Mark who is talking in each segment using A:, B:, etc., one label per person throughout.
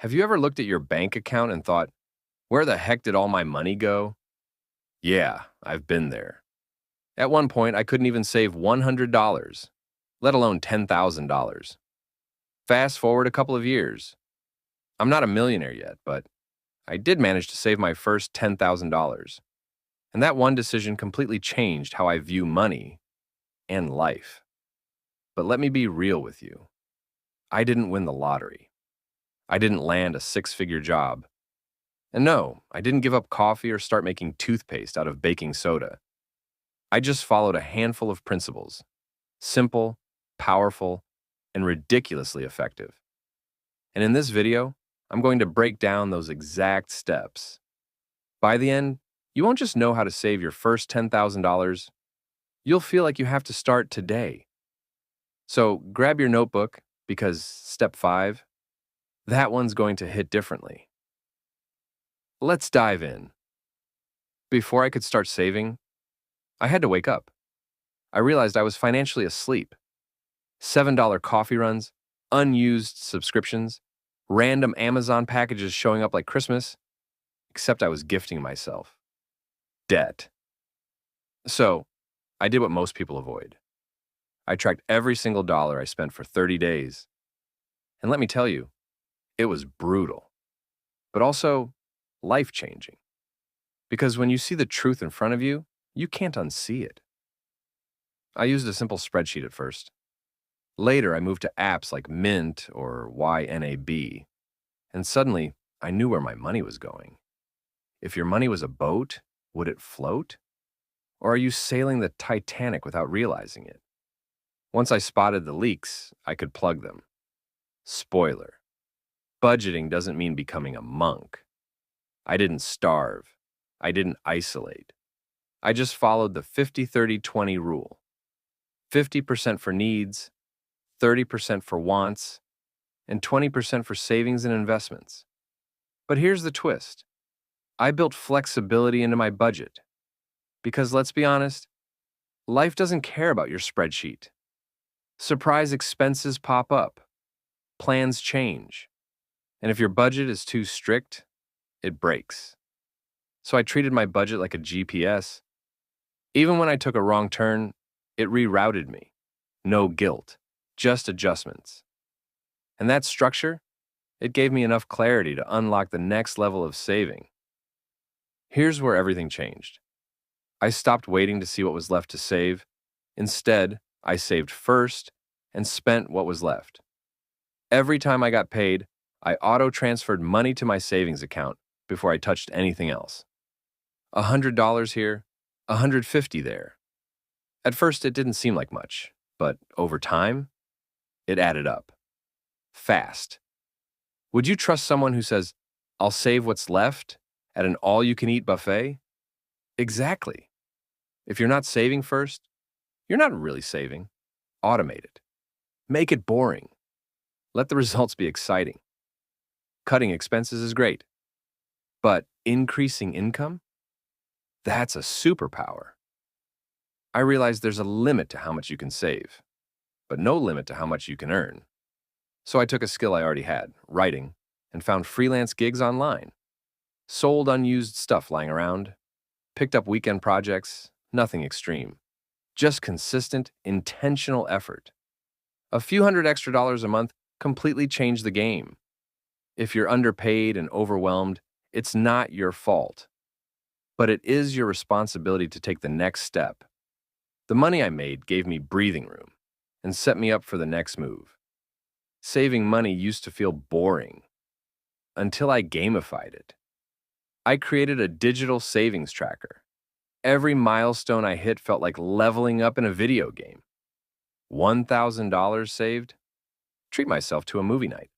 A: Have you ever looked at your bank account and thought, where the heck did all my money go? Yeah, I've been there. At one point, I couldn't even save $100, let alone $10,000. Fast forward a couple of years. I'm not a millionaire yet, but I did manage to save my first $10,000. And that one decision completely changed how I view money and life. But let me be real with you. I didn't win the lottery. I didn't land a six-figure job. And no, I didn't give up coffee or start making toothpaste out of baking soda. I just followed a handful of principles. Simple, powerful, and ridiculously effective. And in this video, I'm going to break down those exact steps. By the end, you won't just know how to save your first $10,000, you'll feel like you have to start today. So grab your notebook, because step 5, that one's going to hit differently. Let's dive in. Before I could start saving, I had to wake up. I realized I was financially asleep. $7 coffee runs, unused subscriptions, random Amazon packages showing up like Christmas, except I was gifting myself. Debt. So, I did what most people avoid. I tracked every single dollar I spent for 30 days. And let me tell you, it was brutal, but also life-changing. Because when you see the truth in front of you, you can't unsee it. I used a simple spreadsheet at first. Later, I moved to apps like Mint or YNAB, and suddenly, I knew where my money was going. If your money was a boat, would it float? Or are you sailing the Titanic without realizing it? Once I spotted the leaks, I could plug them. Spoiler: budgeting doesn't mean becoming a monk. I didn't starve. I didn't isolate. I just followed the 50-30-20 rule. 50% for needs, 30% for wants, and 20% for savings and investments. But here's the twist. I built flexibility into my budget. Because let's be honest, life doesn't care about your spreadsheet. Surprise expenses pop up. Plans change. And if your budget is too strict, it breaks. So I treated my budget like a GPS. Even when I took a wrong turn, it rerouted me. No guilt, just adjustments. And that structure, it gave me enough clarity to unlock the next level of saving. Here's where everything changed. I stopped waiting to see what was left to save. Instead, I saved first and spent what was left. Every time I got paid, I auto-transferred money to my savings account before I touched anything else. $100 here, $150 there. At first, it didn't seem like much, but over time, it added up. Fast. Would you trust someone who says, "I'll save what's left" at an all-you-can-eat buffet? Exactly. If you're not saving first, you're not really saving. Automate it. Make it boring. Let the results be exciting. Cutting expenses is great. But increasing income? That's a superpower. I realized there's a limit to how much you can save, but no limit to how much you can earn. So I took a skill I already had, writing, and found freelance gigs online. Sold unused stuff lying around, picked up weekend projects, nothing extreme. Just consistent, intentional effort. A few hundred extra dollars a month completely changed the game. If you're underpaid and overwhelmed, it's not your fault. But it is your responsibility to take the next step. The money I made gave me breathing room and set me up for the next move. Saving money used to feel boring until I gamified it. I created a digital savings tracker. Every milestone I hit felt like leveling up in a video game. $1,000 saved? Treat myself to a movie night.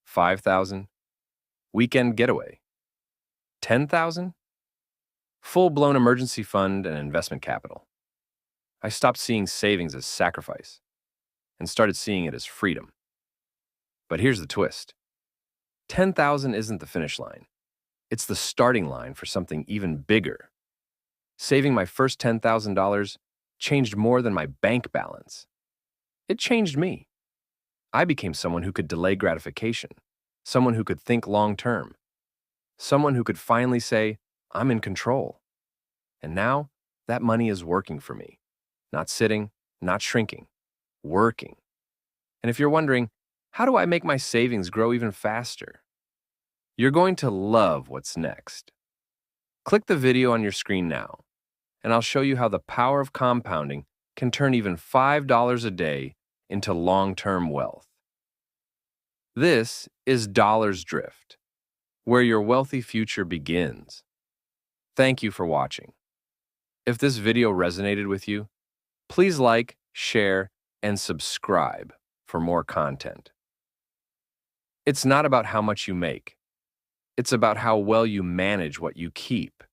A: $5,000? Weekend getaway. $10,000? Full-blown emergency fund and investment capital. I stopped seeing savings as sacrifice and started seeing it as freedom. But here's the twist. 10,000 isn't the finish line. It's the starting line for something even bigger. Saving my first $10,000 changed more than my bank balance. It changed me. I became someone who could delay gratification, someone who could think long term, someone who could finally say, I'm in control. And now that money is working for me, not sitting, not shrinking, working. And if you're wondering, how do I make my savings grow even faster? You're going to love what's next. Click the video on your screen now, and I'll show you how the power of compounding can turn even $5 a day into long-term wealth. This is Dollar's Drift, where your wealthy future begins. Thank you for watching. If this video resonated with you, please like, share, and subscribe for more content. It's not about how much you make. It's about how well you manage what you keep.